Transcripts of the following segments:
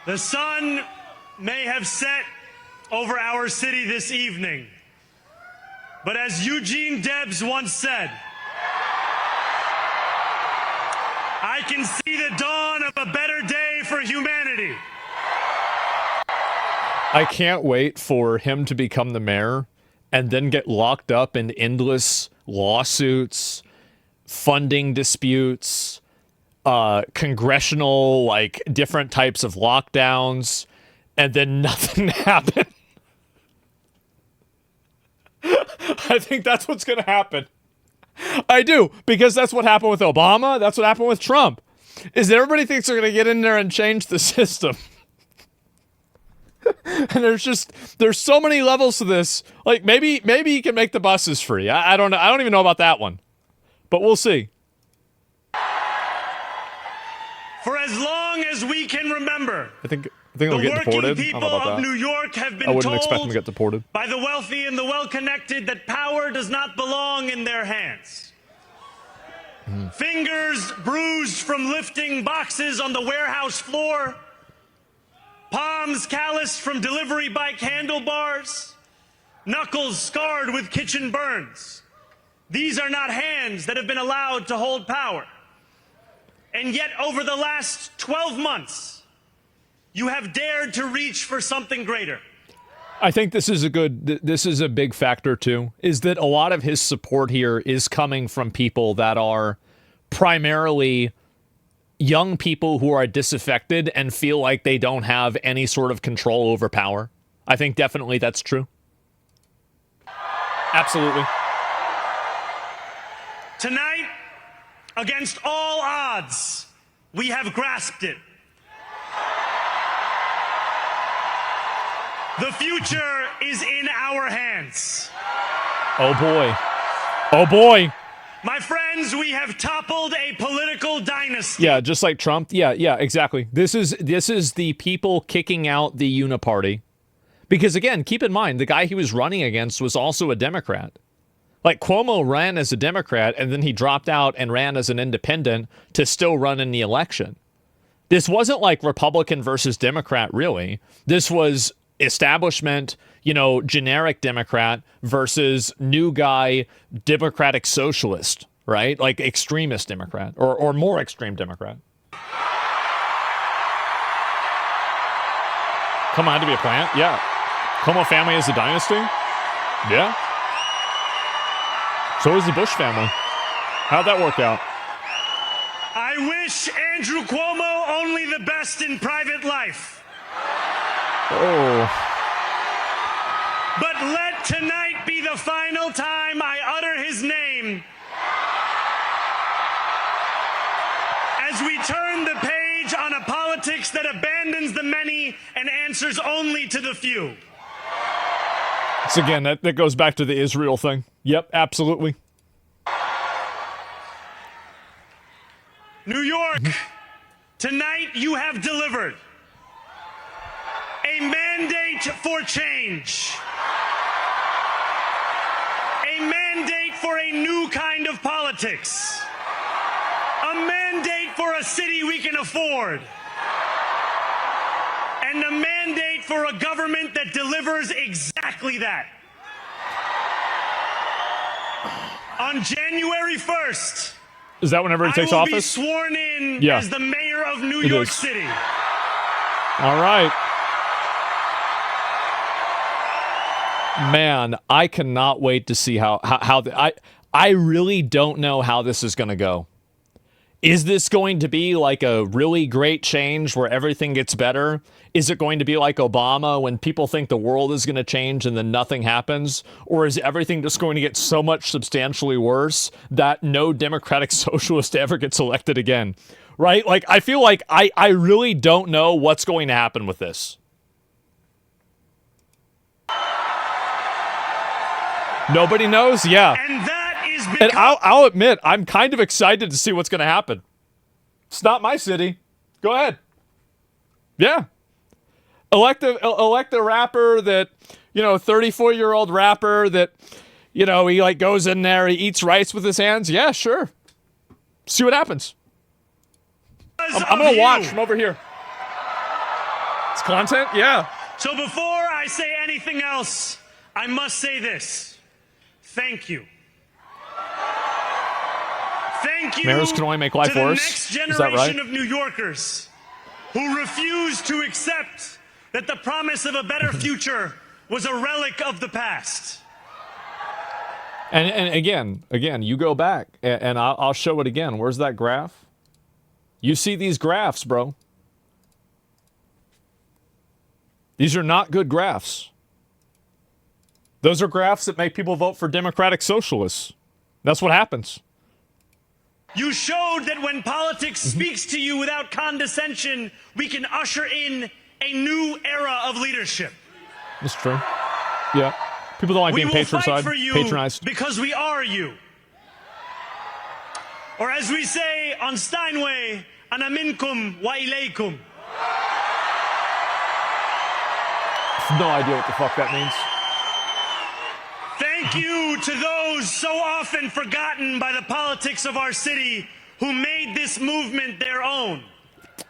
The sun may have set over our city this evening, but as Eugene Debs once said, I can see the dawn of a better day for humanity. I can't wait for him to become the mayor and then get locked up in endless lawsuits, funding disputes, congressional, like, different types of lockdowns, and then nothing happened. I think that's what's going to happen. I do, because that's what happened with Obama. That's what happened with Trump. Is that everybody thinks they're going to get in there and change the system. And there's so many levels to this. Like, maybe you can make the buses free. I don't know. I don't even know about that one. But we'll see. For as long as we can remember, I think they'll get deported. People I don't know about of that. New York have been I wouldn't told expect them to get deported. by the wealthy and the well-connected that power does not belong in their hands. Fingers bruised from lifting boxes on the warehouse floor, palms calloused from delivery bike handlebars, knuckles scarred with kitchen burns. These are not hands that have been allowed to hold power. And yet, over the last 12 months, you have dared to reach for something greater. I think this is a big factor too, is that a lot of his support here is coming from people that are primarily young people who are disaffected and feel like they don't have any sort of control over power. I think definitely that's true. Absolutely. Tonight, against all odds, we have grasped it. The future is in our hands. Oh boy. Oh boy. My friends, we have toppled a political dynasty. Yeah, just like Trump. Yeah, exactly. This is the people kicking out the Uniparty. Because again, keep in mind, the guy he was running against was also a Democrat. Like, Cuomo ran as a Democrat, and then he dropped out and ran as an independent to still run in the election. This wasn't like Republican versus Democrat, really. This was establishment, generic Democrat versus new guy Democratic socialist, right? Like extremist Democrat or more extreme Democrat. Come on, to be a plant? Yeah. Cuomo family is a dynasty? Yeah. So is the Bush family. How'd that work out? I wish Andrew Cuomo only the best in private life. Oh. But let tonight be the final time I utter his name as we turn the page on a politics that abandons the many and answers only to the few. So again, that goes back to the Israel thing. Yep, absolutely. New York, tonight you have delivered a mandate for change. A mandate for a new kind of politics. A mandate for a city we can afford. And a mandate for a government that delivers exactly that. On January 1st, is that whenever he takes office? I will be sworn in as the mayor of New York City. All right. Man, I cannot wait to see I really don't know how this is going to go. Is this going to be like a really great change where everything gets better? Is it going to be like Obama when people think the world is going to change and then nothing happens? Or is everything just going to get so much substantially worse that no Democratic socialist ever gets elected again? Right? Like, I feel like I really don't know what's going to happen with this. Nobody knows? Yeah. And that is because... And I'll admit, I'm kind of excited to see what's going to happen. It's not my city. Go ahead. Yeah. Elect a rapper that, 34-year-old rapper that, he like goes in there, he eats rice with his hands. Yeah, sure. See what happens. I'm going to watch from over here. It's content, yeah. So before I say anything else, I must say this. Thank you. Thank you Mayors can only make life to the worse. next Is that generation right? of New Yorkers who refuse to accept that the promise of a better future was a relic of the past. And again, you go back, and I'll show it again. Where's that graph? You see these graphs, bro. These are not good graphs. Those are graphs that make people vote for democratic socialists. That's what happens. You showed that when politics speaks to you without condescension, we can usher in a new era of leadership. That's true. Yeah. People don't like We being will fight for you patronized. because we are you. Or as we say on Steinway, ana minkum wa ilaykum. No idea what the fuck that means. Thank you to those so often forgotten by the politics of our city who made this movement their own.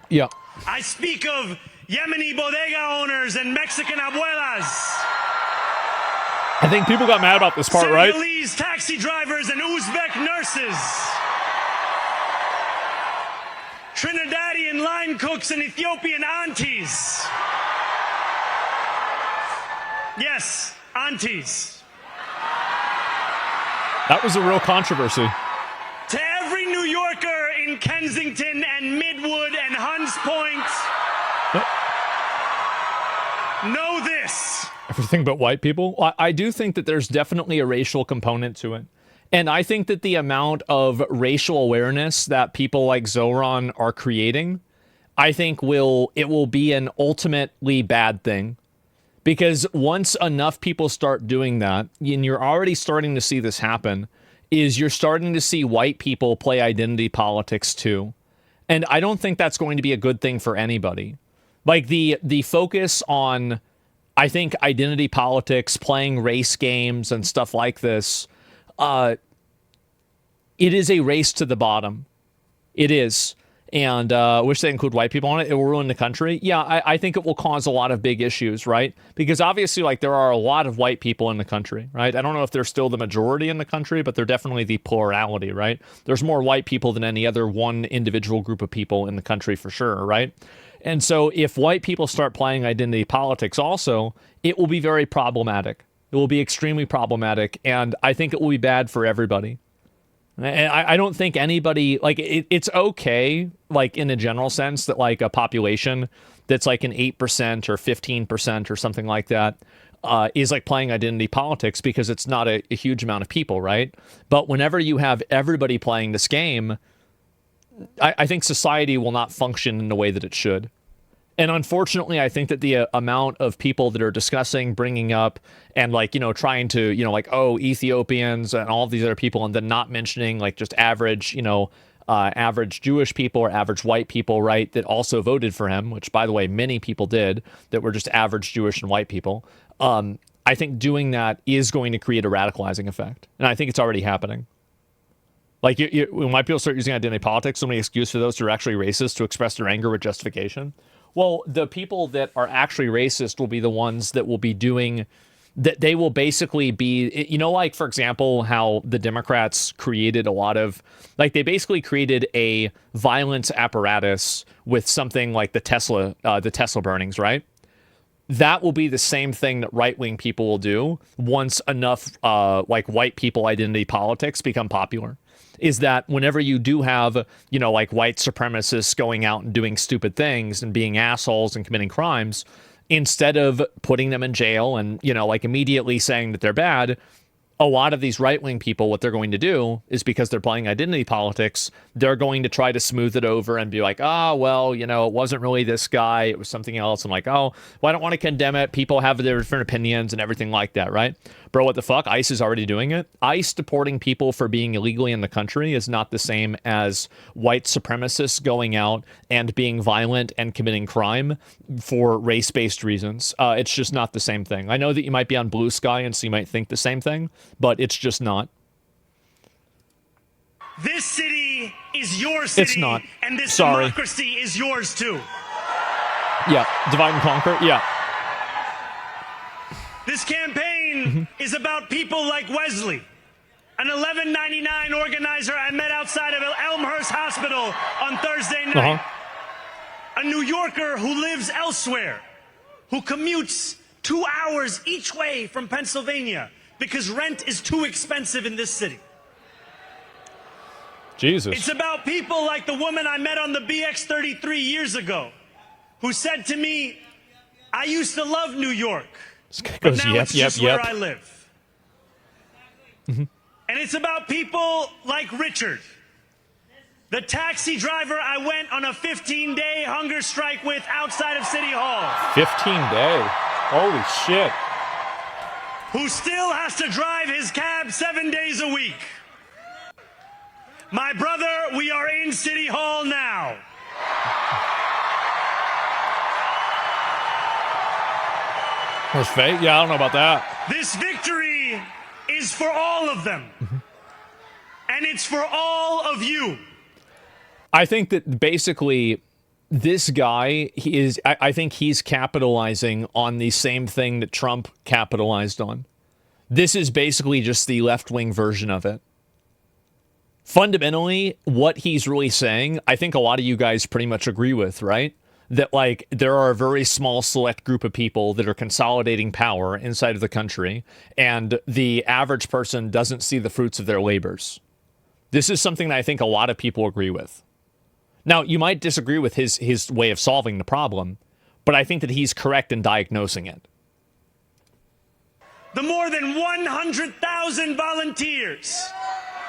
Yeah. I speak of Yemeni bodega owners and Mexican abuelas. I think people got mad about this part, right? Senegalese taxi drivers and Uzbek nurses. Trinidadian line cooks and Ethiopian aunties. Yes, aunties. That was a real controversy. To every New Yorker in Kensington and Midwood and Hunts Point, know this. Everything but white people? I do think that there's definitely a racial component to it. And I think that the amount of racial awareness that people like Zoran are creating, I think it will be an ultimately bad thing. Because once enough people start doing that, and you're already starting to see this happen, is you're starting to see white people play identity politics too. And I don't think that's going to be a good thing for anybody. Like the focus on, I think, identity politics, playing race games and stuff like this, it is a race to the bottom. It is. And wish they include white people on it. It will ruin the country. Yeah, I think it will cause a lot of big issues, right? Because obviously, like, there are a lot of white people in the country, right? I don't know if they're still the majority in the country, but they're definitely the plurality, right? There's more white people than any other one individual group of people in the country for sure, right? And so if white people start playing identity politics also, it will be very problematic. It will be extremely problematic, and I think it will be bad for everybody. And I don't think anybody, like, it's okay, like, in a general sense, that, like, a population that's, like, an 8% or 15% or something like that is, like, playing identity politics because it's not a huge amount of people, right? But whenever you have everybody playing this game, I think society will not function in the way that it should. And unfortunately, I think that the amount of people that are discussing, bringing up, and, like, you know, trying to, you know, like, oh, Ethiopians and all these other people, and then not mentioning, like, just average, you know, average Jewish people or average white people, right, that also voted for him, which, by the way, many people did, that were just average Jewish and white people. I think doing that is going to create a radicalizing effect. And I think it's already happening. Like, when white people start using identity politics, so many excuse for those who are actually racist to express their anger with justification. Well, the people that are actually racist will be the ones that will be doing that. They will basically be, you know, like, for example, how the Democrats created a lot of, like, they basically created a violence apparatus with something like the Tesla burnings, right? That will be the same thing that right-wing people will do once enough, like, white people identity politics become popular. Is that whenever you do have, you know, like, white supremacists going out and doing stupid things and being assholes and committing crimes, instead of putting them in jail and, you know, like, immediately saying that they're bad, a lot of these right-wing people, what they're going to do is, because they're playing identity politics, they're going to try to smooth it over and be like, oh, well, you know, it wasn't really this guy, it was something else. I'm like, oh, well, I don't want to condemn it. People have their different opinions and everything like that, right? Bro, what the fuck? ICE is already doing it. ICE deporting people for being illegally in the country is not the same as white supremacists going out and being violent and committing crime for race-based reasons. It's just not the same thing. I know that you might be on Blue Sky and so you might think the same thing, but it's just not. This city is your city. It's not. And this Sorry. democracy is yours too. Yeah, divide and conquer. Yeah. This campaign is about people like Wesley, an 1199 organizer I met outside of Elmhurst Hospital on Thursday night. A New Yorker who lives elsewhere, who commutes 2 hours each way from Pennsylvania because rent is too expensive in this city. Jesus. It's about people like the woman I met on the BX33 years ago, who said to me, I used to love New York, but now it's just where I live. And it's about people like Richard, the taxi driver I went on a 15-day hunger strike with outside of City Hall. 15-day? Holy shit. Who still has to drive his cab 7 days a week. My brother, we are in City Hall now. Was fake? Yeah, I don't know about that. This victory is for all of them. And it's for all of you. I think that basically this guy, I think he's capitalizing on the same thing that Trump capitalized on. This is basically just the left-wing version of it. Fundamentally, what he's really saying, I think a lot of you guys pretty much agree with, right? That, like, there are a very small select group of people that are consolidating power inside of the country, and the average person doesn't see the fruits of their labors. This is something that I think a lot of people agree with. Now, you might disagree with his way of solving the problem, but I think that he's correct in diagnosing it. The more than 100,000 volunteers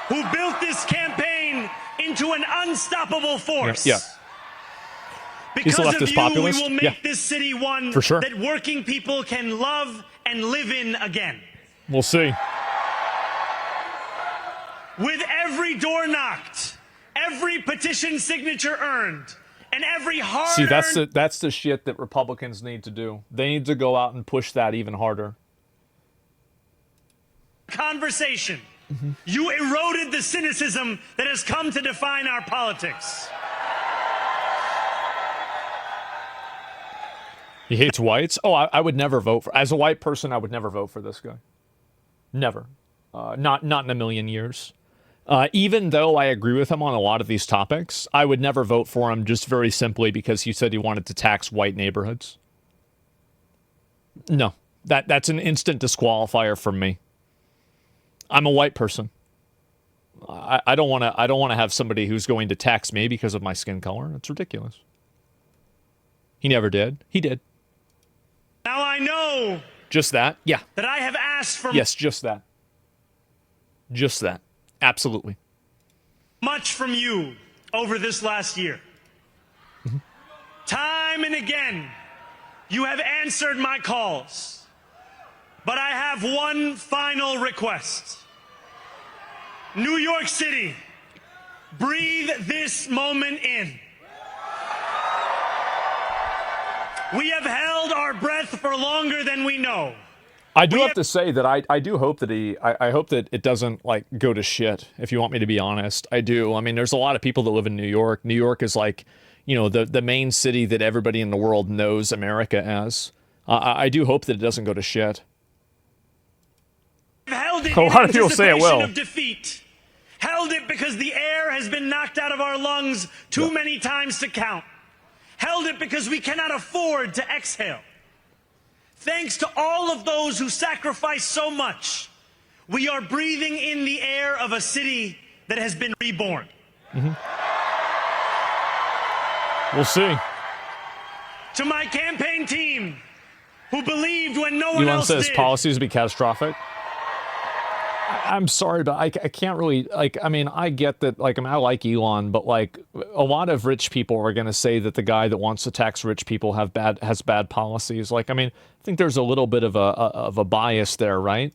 who built this campaign into an unstoppable force. Yeah. Because of you, populist. We will make this city one for sure. that working people can love and live in again. We'll see. With every door knocked, every petition signature earned, and every hard-earned... See, that's the shit that Republicans need to do. They need to go out and push that even harder. Conversation. You eroded the cynicism that has come to define our politics. He hates whites? Oh, I would never vote for... As a white person, I would never vote for this guy. Never. Not in a million years. Even though I agree with him on a lot of these topics, I would never vote for him just very simply because he said he wanted to tax white neighborhoods. No. That's an instant disqualifier from me. I'm a white person. I don't want to have somebody who's going to tax me because of my skin color. That's ridiculous. He never did. He did. Now I know. Just that? Yeah. That I have asked for... Yes, just that. Just that. Absolutely. Much from you over this last year. Time and again, you have answered my calls. But I have one final request. New York City, breathe this moment in. We have held our breath for longer than we know. I do have to say that I do hope that I hope that it doesn't, like, go to shit, if you want me to be honest. I do. I mean, there's a lot of people that live in New York. New York is like, you know, the main city that everybody in the world knows America as. I do hope that it doesn't go to shit. Held it a lot of people say it will. Of defeat. Held it because the air has been knocked out of our lungs too many times to count. Held it because we cannot afford to exhale. Thanks to all of those who sacrificed so much, we are breathing in the air of a city that has been reborn. We'll see. To my campaign team, who believed when no one Elon else says did. policies would be catastrophic. I'm sorry, but I can't really, like, I mean, I get that, like, I mean, I like Elon, but, like, a lot of rich people are going to say that the guy that wants to tax rich people has bad policies. Like, I mean, I think there's a little bit of a bias there, right?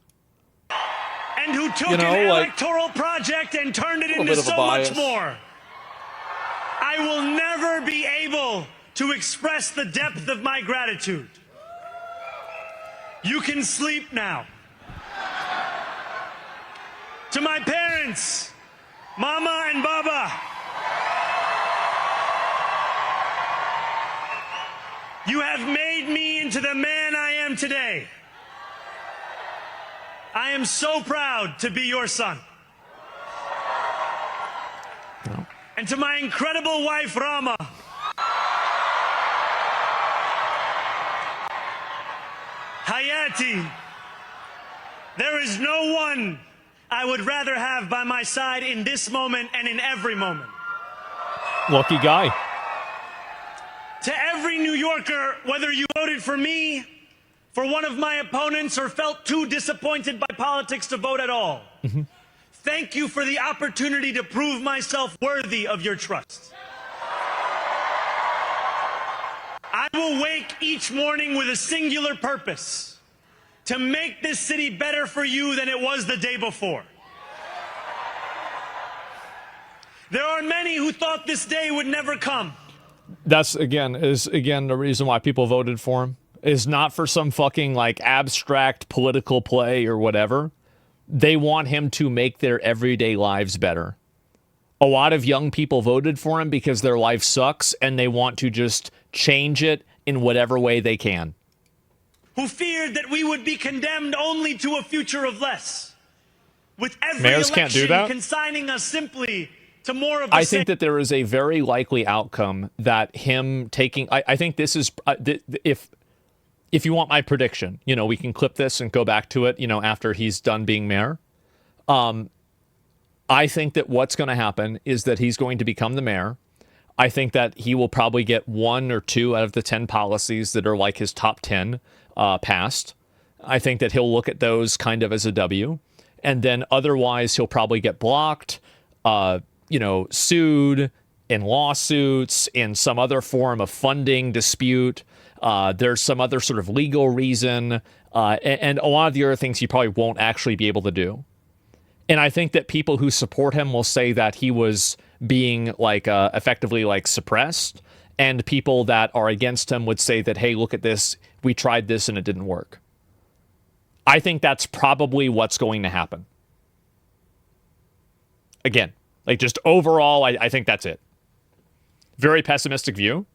And who took an electoral project and turned it into so much more. I will never be able to express the depth of my gratitude. You can sleep now. To my parents, Mama and Baba. You have made me into the man I am today. I am so proud to be your son. And to my incredible wife, Rama, Hayati, there is no one I would rather have by my side in this moment and in every moment. Lucky guy. To every New Yorker, whether you voted for me, for one of my opponents, or felt too disappointed by politics to vote at all, thank you for the opportunity to prove myself worthy of your trust. I will wake each morning with a singular purpose: to make this city better for you than it was the day before. There are many who thought this day would never come. That's again the reason why people voted for him, is not for some fucking like abstract political play or whatever. They want him to make their everyday lives better. A lot of young people voted for him because their life sucks and they want to just change it in whatever way they can. Who feared that we would be condemned only to a future of less, with every Mayors can't do that. consigning us simply to more of the I same. think that there is a very likely outcome that him taking... I think this is... if you want my prediction, we can clip this and go back to it, after he's done being mayor. I think that what's going to happen is that he's going to become the mayor. I think that he will probably get 1 or 2 out of the 10 policies that are like his top 10 passed. I think that he'll look at those kind of as a W. And then otherwise, he'll probably get blocked, sued in lawsuits, in some other form of funding dispute. There's some other sort of legal reason, and a lot of the other things he probably won't actually be able to do. And I think that people who support him will say that he was being effectively suppressed, and people that are against him would say that, hey, look at this, we tried this and it didn't work. I think that's probably what's going to happen. Again, just overall, I think that's it. Very pessimistic view.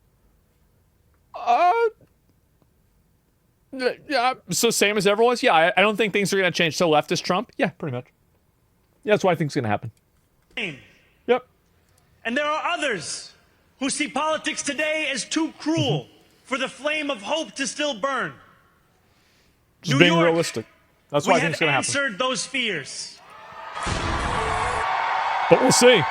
Yeah, so same as everyone's. Yeah, I don't think things are going to change. So leftist Trump? Yeah, pretty much. Yeah, that's what I think is going to happen. Yep. And there are others who see politics today as too cruel for the flame of hope to still burn. Just being realistic. That's what I think is going to happen. We have answered those fears. But we'll see.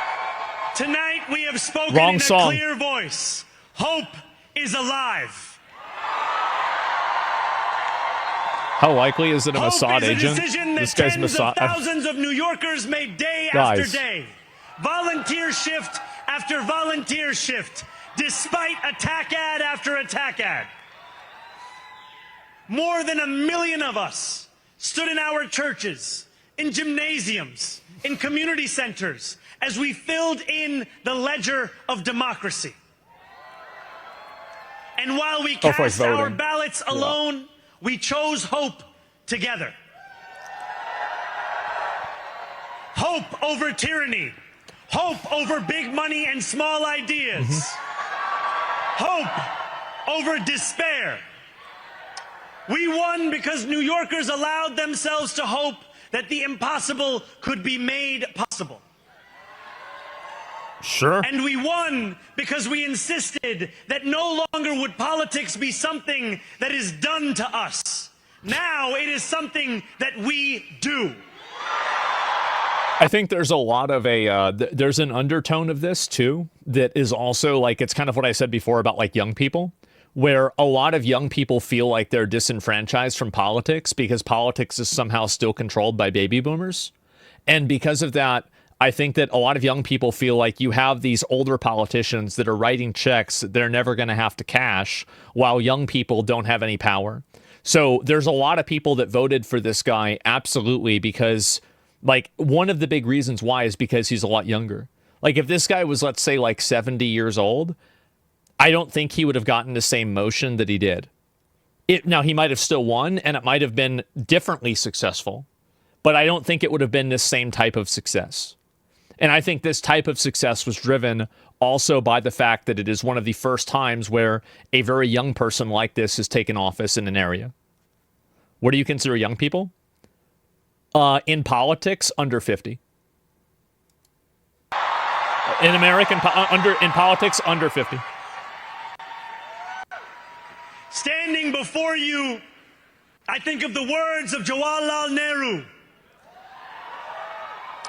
Tonight we have spoken Wrong in song. a clear voice. Hope is alive. How likely is it a Mossad Hope is agent? A decision that This guy's tens Mossad. of thousands of New Yorkers made day Guys. after day. Volunteer shift after volunteer shift, despite attack ad after attack ad. More than 1 million of us stood in our churches, in gymnasiums, in community centers, as we filled in the ledger of democracy. And while we cast our ballots alone, we chose hope together. Hope over tyranny. Hope over big money and small ideas. Hope over despair. We won because New Yorkers allowed themselves to hope that the impossible could be made possible. Sure. And we won because we insisted that no longer would politics be something that is done to us. Now it is something that we do. I think there's a lot of there's an undertone of this too that is also it's kind of what I said before about young people, where a lot of young people feel like they're disenfranchised from politics because politics is somehow still controlled by baby boomers. And because of that, I think that a lot of young people feel like you have these older politicians that are writing checks that they're never going to have to cash, while young people don't have any power. So there's a lot of people that voted for this guy, absolutely, because one of the big reasons why is because he's a lot younger. If this guy was, let's say, 70 years old, I don't think he would have gotten the same motion that he did. Now, he might have still won, and it might have been differently successful, but I don't think it would have been the same type of success. And I think this type of success was driven also by the fact that it is one of the first times where a very young person like this has taken office in an area. What do you consider young people? In politics, under 50. In in politics, under 50. Standing before you, I think of the words of Jawaharlal Nehru.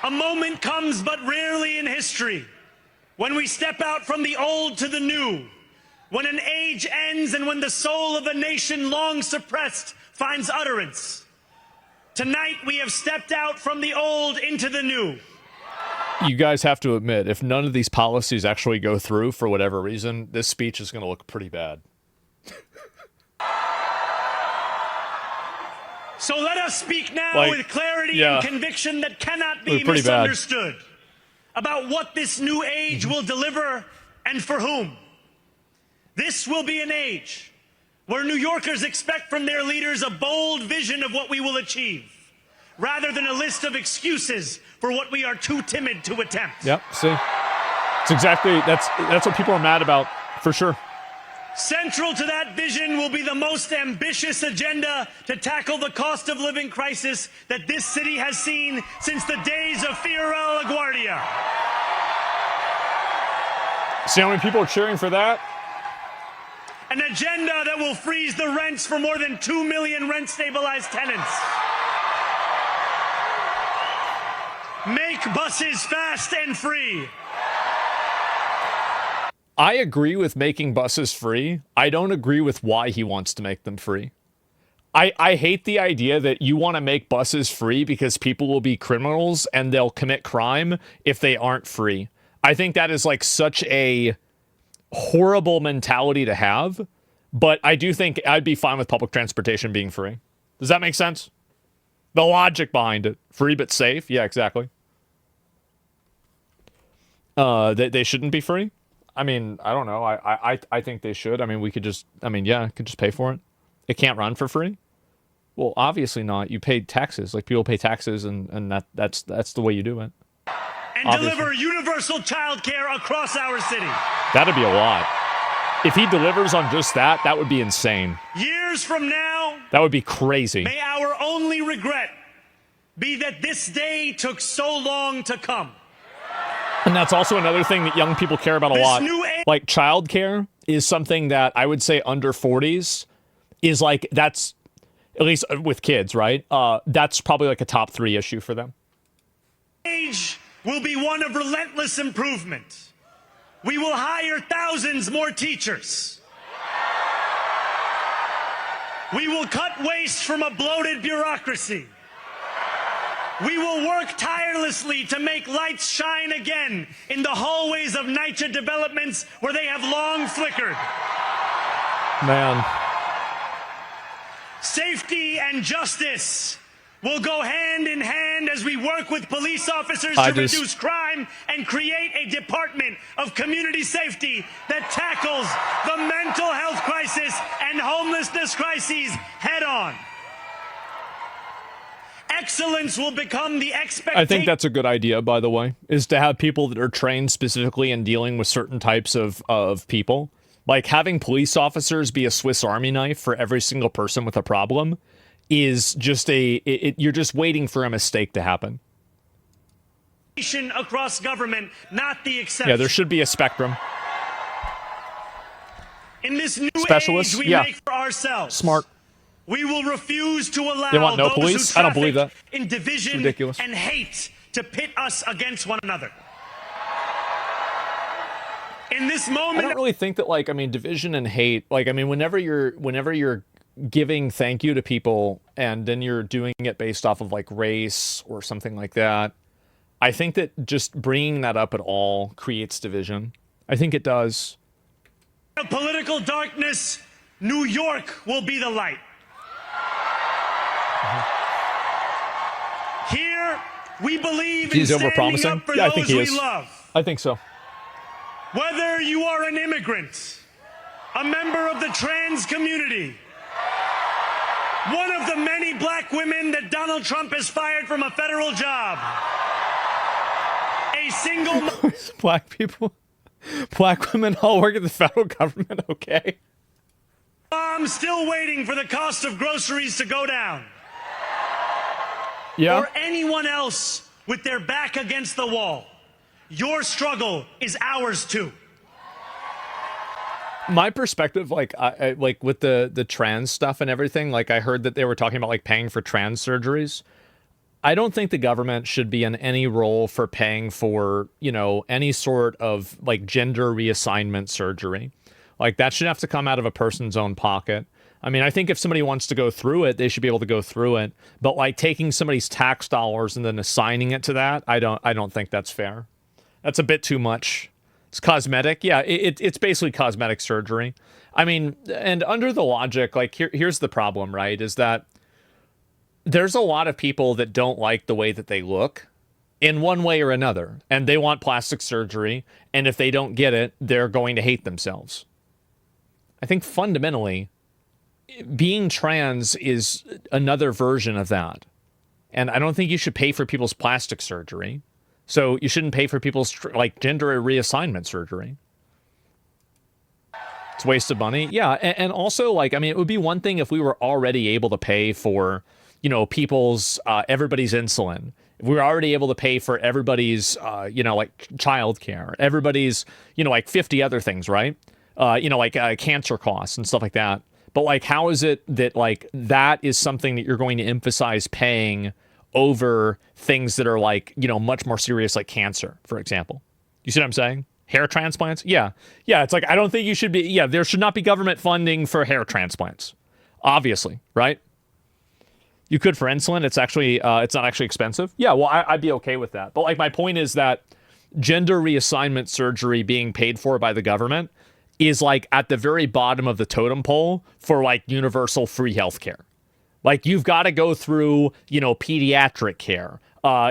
A moment comes but rarely in history when we step out from the old to the new, when an age ends and when the soul of a nation long suppressed finds utterance. Tonight we have stepped out from the old into the new. You guys have to admit, if none of these policies actually go through for whatever reason, this speech is going to look pretty bad. So let us speak now with clarity and conviction that cannot be misunderstood about what this new age will deliver and for whom. This will be an age where New Yorkers expect from their leaders a bold vision of what we will achieve, rather than a list of excuses for what we are too timid to attempt. Yep, see? It's exactly, that's what people are mad about, for sure. Central to that vision will be the most ambitious agenda to tackle the cost of living crisis that this city has seen since the days of Fiorella LaGuardia. See how many people are cheering for that? An agenda that will freeze the rents for more than 2 million rent-stabilized tenants. Make buses fast and free. I agree with making buses free. I don't agree with why he wants to make them free. I hate the idea that you want to make buses free because people will be criminals and they'll commit crime if they aren't free. I think that is like such a horrible mentality to have, but I do think I'd be fine with public transportation being free. Does that make sense? The logic behind it. Free but safe? Yeah, exactly. They shouldn't be free? I mean, I don't know. I think they should. I mean, we could just, could just pay for it. It can't run for free? Well, obviously not. You pay taxes. Like, people pay taxes, and that's the way you do it. And obviously deliver universal child care across our city. That'd be a lot. If he delivers on just that, that would be insane. Years from now, that would be crazy. May our only regret be that this day took so long to come. And that's also another thing that young people care about a lot. Like, childcare is something that I would say under 40s is like, that's, at least with kids, right? That's probably like a top 3 issue for them. Age will be one of relentless improvement. We will hire thousands more teachers. We will cut waste from a bloated bureaucracy. We will work tirelessly to make lights shine again in the hallways of NYCHA developments where they have long flickered. Man. Safety and justice will go hand in hand as we work with police officers to reduce crime and create a department of community safety that tackles the mental health crisis and homelessness crises head on. Excellence will become the expectation. I think that's a good idea, by the way, is to have people that are trained specifically in dealing with certain types of people. Like, having police officers be a Swiss Army knife for every single person with a problem is just you're just waiting for a mistake to happen. Across government, not the exception. Yeah, there should be a spectrum. In this new Specialists? age we make for ourselves. Smart. We will refuse to allow they want no those police? who I don't believe that. In division and hate to pit us against one another. In this moment, I don't really think that, like, I mean, division and hate, like, I mean, whenever you're giving thank you to people and then you're doing it based off of like race or something like that, I think that just bringing that up at all creates division. I think it does. In political darkness, New York will be the light. Here, we believe in standing up for those we love. I think so. Whether you are an immigrant, a member of the trans community, one of the many black women that Donald Trump has fired from a federal job, a a single Black people, black women all work at the federal government. Okay. mom still waiting for the cost of groceries to go down. Yeah. Or anyone else with their back against the wall. Your struggle is ours too. My perspective, like, I like with the trans stuff and everything, like I heard that they were talking about like paying for trans surgeries. I don't think the government should be in any role for paying for, you know, any sort of like gender reassignment surgery. Like that should have to come out of a person's own pocket. I mean, I think if somebody wants to go through it, they should be able to go through it. But like taking somebody's tax dollars and then assigning it to that, I don't think that's fair. That's a bit too much. It's cosmetic. Yeah, it's basically cosmetic surgery. I mean, and under the logic, like here's the problem, right? Is that there's a lot of people that don't like the way that they look in one way or another, and they want plastic surgery, and if they don't get it, they're going to hate themselves. I think fundamentally, being trans is another version of that. And I don't think you should pay for people's plastic surgery. So you shouldn't pay for people's like gender reassignment surgery. It's a waste of money. Yeah, and also like, I mean, it would be one thing if we were already able to pay for, you know, people's, everybody's insulin. If we were already able to pay for everybody's, you know, like childcare, everybody's, you know, like 50 other things, right? You know, like cancer costs and stuff like that. But like, how is it that like that is something that you're going to emphasize paying over things that are like, you know, much more serious, like cancer, for example? You see what I'm saying? Hair transplants? Yeah. Yeah. It's like, I don't think you should be, yeah, there should not be government funding for hair transplants. Obviously, right? You could for insulin. It's actually, it's not actually expensive. Yeah. Well, I'd be okay with that. But like, my point is that gender reassignment surgery being paid for by the government is like at the very bottom of the totem pole for like universal free healthcare. Like you've got to go through, you know, pediatric care,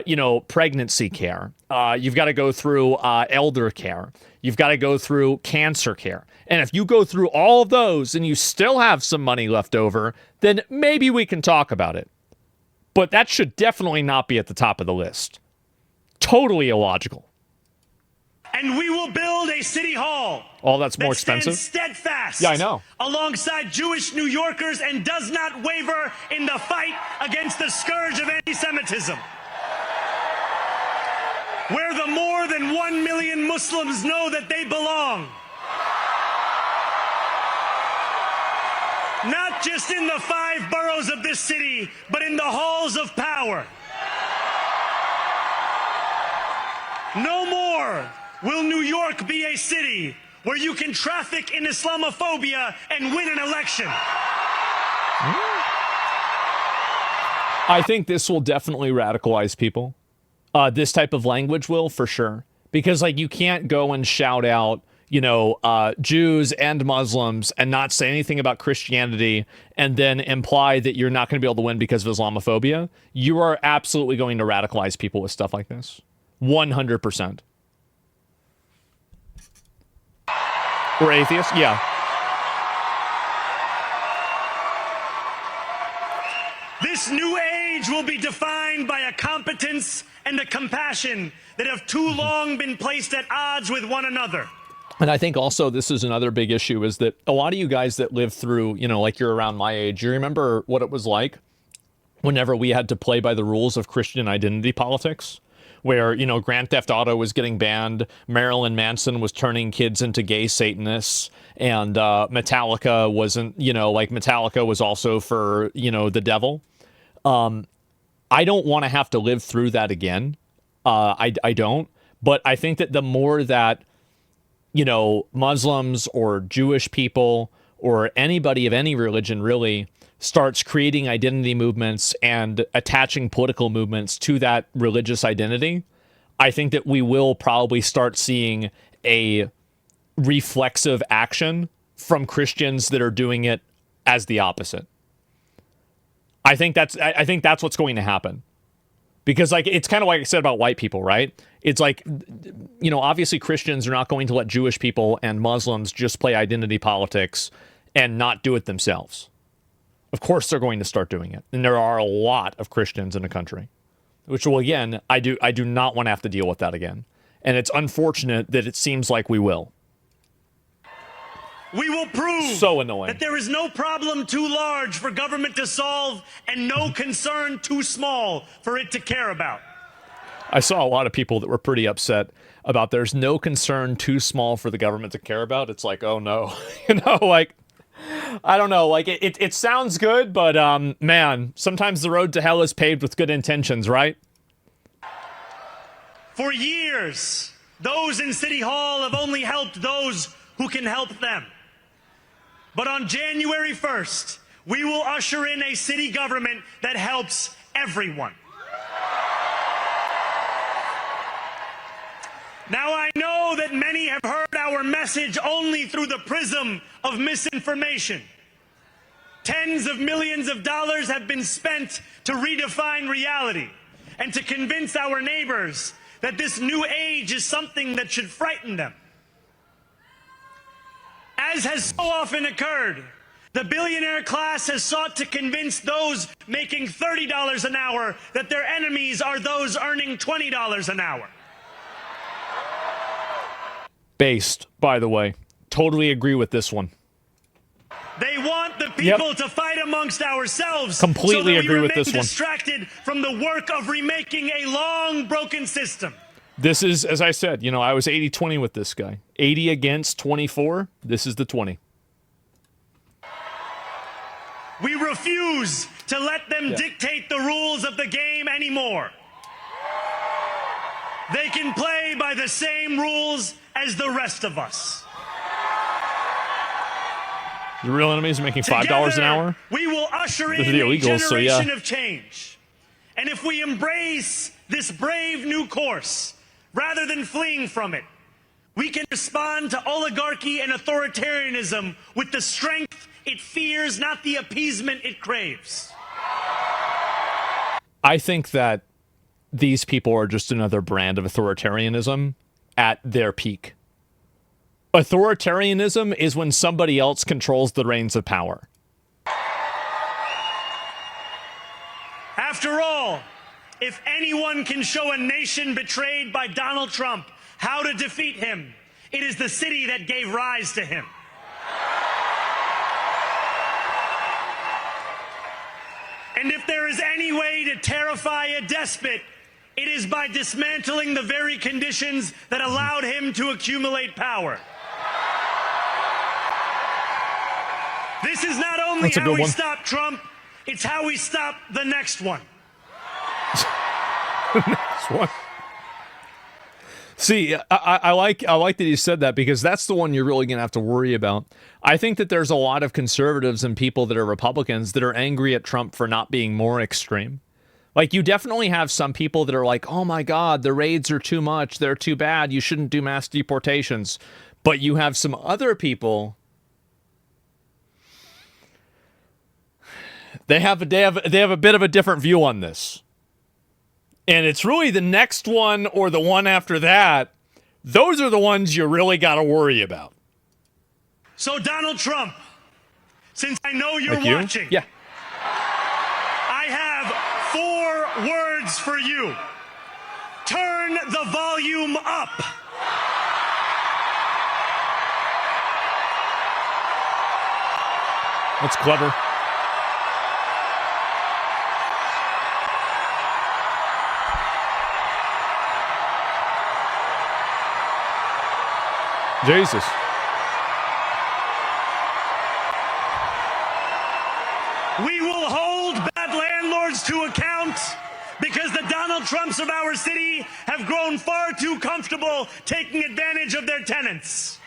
you know, pregnancy care. You've got to go through elder care. You've got to go through cancer care. And if you go through all of those and you still have some money left over, then maybe we can talk about it. But that should definitely not be at the top of the list. Totally illogical. And we will build a city hall. Oh, that's more expensive? Steadfast. Yeah, I know. Alongside Jewish New Yorkers and does not waver in the fight against the scourge of anti-Semitism. Where the more than 1 million Muslims know that they belong. Not just in the 5 boroughs of this city, but in the halls of power. No more will New York be a city where you can traffic in Islamophobia and win an election. I think this will definitely radicalize people. This type of language will, for sure. Because, like, you can't go and shout out, you know, Jews and Muslims and not say anything about Christianity and then imply that you're not going to be able to win because of Islamophobia. You are absolutely going to radicalize people with stuff like this. 100%. Or atheists? Yeah. This new age will be defined by a competence and a compassion that have too long been placed at odds with one another. And I think also this is another big issue is that a lot of you guys that live through, you know, like you're around my age, you remember what it was like whenever we had to play by the rules of Christian identity politics? Where, you know, Grand Theft Auto was getting banned, Marilyn Manson was turning kids into gay Satanists, and Metallica wasn't, you know, like Metallica was also for, you know, the devil. I don't want to have to live through that again. I don't. But I think that the more that, you know, Muslims or Jewish people or anybody of any religion really starts creating identity movements and attaching political movements to that religious identity, I think that we will probably start seeing a reflexive action from Christians that are doing it as the opposite. I think that's what's going to happen. Because like it's kind of like I said about white people, right? It's like, you know, obviously Christians are not going to let Jewish people and Muslims just play identity politics and not do it themselves. Of course they're going to start doing it. And there are a lot of Christians in the country, which will, again, I do not want to have to deal with that again. And it's unfortunate that it seems like we will. We will prove so annoying. that there is no problem too large for government to solve and no concern too small for it to care about. I saw a lot of people that were pretty upset about there's no concern too small for the government to care about. It's like, oh no. Like, I don't know. Like, it sounds good, but man, sometimes the road to hell is paved with good intentions, right? For years, those in City Hall have only helped those who can help them. But on January 1st, we will usher in a city government that helps everyone. Now, I know that many have heard our message only through the prism of misinformation. Tens of millions of dollars have been spent to redefine reality and to convince our neighbors that this new age is something that should frighten them. As has so often occurred, the billionaire class has sought to convince those making $30 an hour that their enemies are those earning $20 an hour. Based, by the way. Totally agree with this one. They want the people to fight amongst ourselves. Completely so that agree we with this one. Distracted from the work of remaking a long broken system. This is, as I said, I was 80-20 with this guy. 80 against 24. This is the 20. We refuse to let them dictate the rules of the game anymore. They can play by the same rules as the rest of us. The real enemies are making $5 an hour. We will usher in the illegals, a generation of change. And if we embrace this brave new course, rather than fleeing from it, we can respond to oligarchy and authoritarianism with the strength it fears, not the appeasement it craves. I think that these people are just another brand of authoritarianism at their peak. Authoritarianism is when somebody else controls the reins of power. After all, if anyone can show a nation betrayed by Donald Trump how to defeat him, it is the city that gave rise to him. And if there is any way to terrify a despot, it is by dismantling the very conditions that allowed him to accumulate power. This is not only how we stop Trump, it's how we stop the next one. Next one. See, I like that you said that, because that's the one you're really going to have to worry about. I think that there's a lot of conservatives and people that are Republicans that are angry at Trump for not being more extreme. Like, you definitely have some people that are like, oh my God, the raids are too much. They're too bad. You shouldn't do mass deportations. But you have some other people. They have a bit of a different view on this. And it's really the next one or the one after that. Those are the ones you really got to worry about. So, Donald Trump, since I know you're watching, I have 4 words for you. Turn the volume up. That's clever. Jesus. We will hold bad landlords to account because the Donald Trumps of our city have grown far too comfortable taking advantage of their tenants.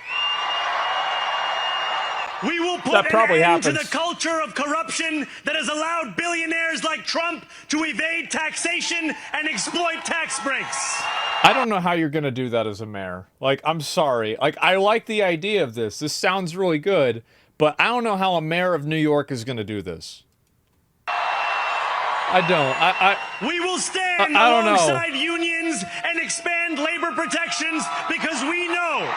We will put an end to the culture of corruption that has allowed billionaires like Trump to evade taxation and exploit tax breaks. I don't know how you're going to do that as a mayor. Like, I'm sorry. Like, I like the idea of this. This sounds really good, but I don't know how a mayor of New York is going to do this. I don't. We will stand alongside unions and expand labor protections because we know,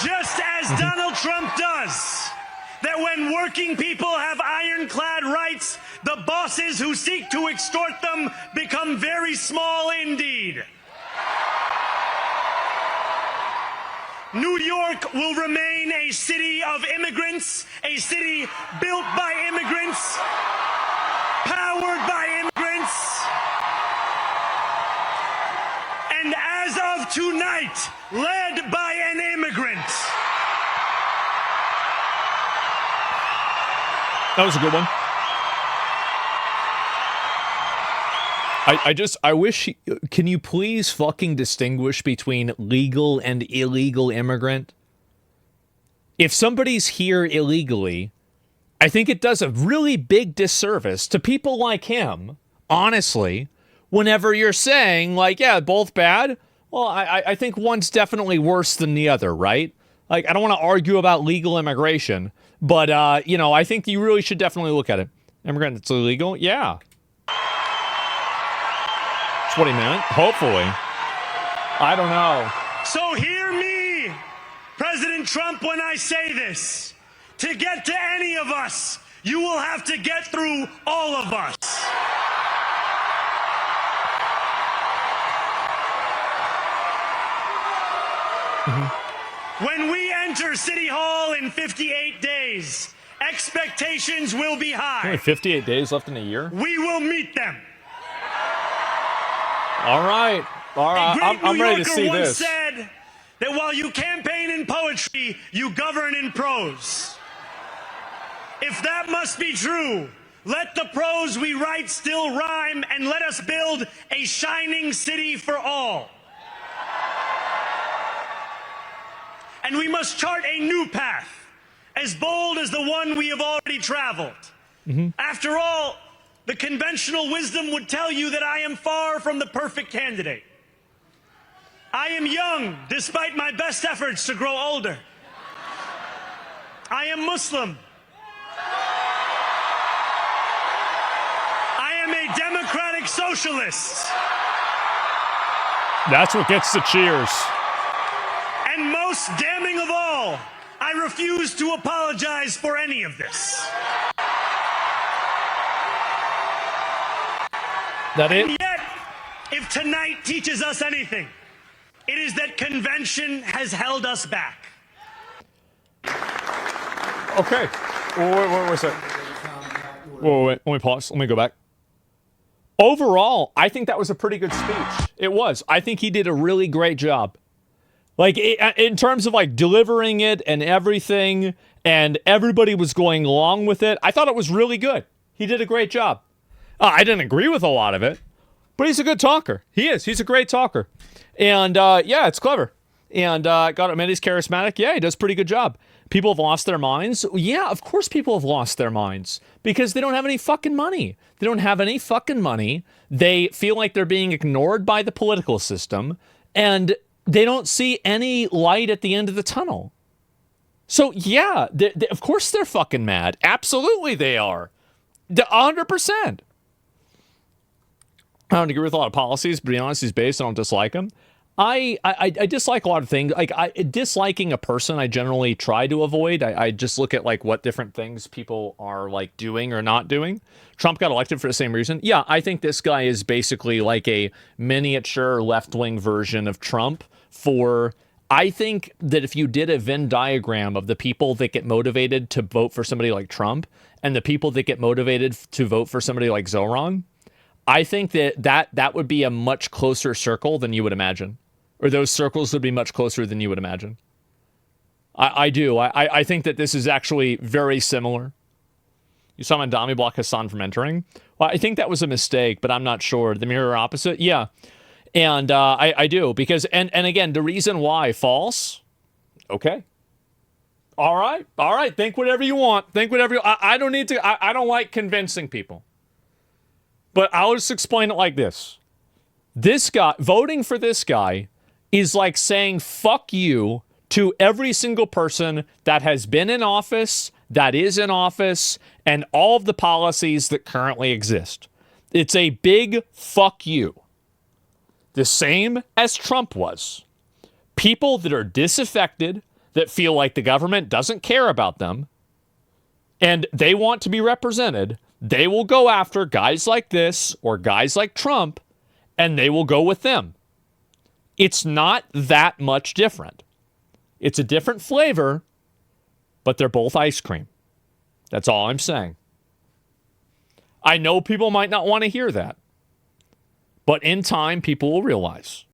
just as Donald Trump does, that when working people have ironclad rights, the bosses who seek to extort them become very small indeed. New York will remain a city of immigrants, a city built by immigrants, powered by immigrants, and as of tonight, led by an immigrant. That was a good one. I wish, can you please fucking distinguish between legal and illegal immigrant? If somebody's here illegally, I think it does a really big disservice to people like him, honestly, whenever you're saying, like, yeah, both bad. Well, I think one's definitely worse than the other, right? Like, I don't want to argue about legal immigration, but, I think you really should definitely look at it. Immigrant that's illegal? Yeah. That's what he meant. Hopefully. I don't know. So hear me, President Trump, when I say this. To get to any of us, you will have to get through all of us. When we enter City Hall in 58 days, expectations will be high. Only 58 days left in a year? We will meet them. All right. I'm ready to see once this. Said that while you campaign in poetry, you govern in prose. If that must be true, let the prose we write still rhyme, and let us build a shining city for all. And we must chart a new path, as bold as the one we have already traveled. After all, the conventional wisdom would tell you that I am far from the perfect candidate. I am young, despite my best efforts to grow older. I am Muslim. I am a democratic socialist. That's what gets the cheers. And most damning of all, I refuse to apologize for any of this. That it? And yet, if tonight teaches us anything, it is that convention has held us back. Okay. Wait a sec. Wait. Let me pause. Let me go back. Overall, I think that was a pretty good speech. It was. I think he did a really great job. Like, in terms of, like, delivering it and everything, and everybody was going along with it, I thought it was really good. He did a great job. I didn't agree with a lot of it, but he's a good talker. He is. He's a great talker. And, yeah, it's clever. And, he's charismatic. Yeah, he does a pretty good job. People have lost their minds. Yeah, of course people have lost their minds because they don't have any fucking money. They don't have any fucking money. They feel like they're being ignored by the political system, and they don't see any light at the end of the tunnel. So, yeah, of course they're fucking mad. Absolutely they are. 100%. I don't agree with a lot of policies, but to be honest, he's based. I don't dislike him. I dislike a lot of things. Like, disliking a person, I generally try to avoid. I just look at, like, what different things people are, like, doing or not doing. Trump got elected for the same reason. Yeah, I think this guy is basically like a miniature left-wing version of Trump. I think that if you did a Venn diagram of the people that get motivated to vote for somebody like Trump and the people that get motivated to vote for somebody like Zoran, I think that would be a much closer circle than you would imagine. Or those circles would be much closer than you would imagine. I do. I think that this is actually very similar. You saw Mandami block Hassan from entering? Well, I think that was a mistake, but I'm not sure. The mirror opposite? Yeah. And I do. Because, and again, the reason why, false? Okay. All right. Think whatever you want. I don't need to. I don't like convincing people. But I'll just explain it like this. This guy, voting for this guy is like saying fuck you to every single person that has been in office, that is in office, and all of the policies that currently exist. It's a big fuck you. The same as Trump was. People that are disaffected, that feel like the government doesn't care about them, and they want to be represented, they will go after guys like this or guys like Trump, and they will go with them. It's not that much different. It's a different flavor, but they're both ice cream. That's all I'm saying. I know people might not want to hear that, but in time, people will realize.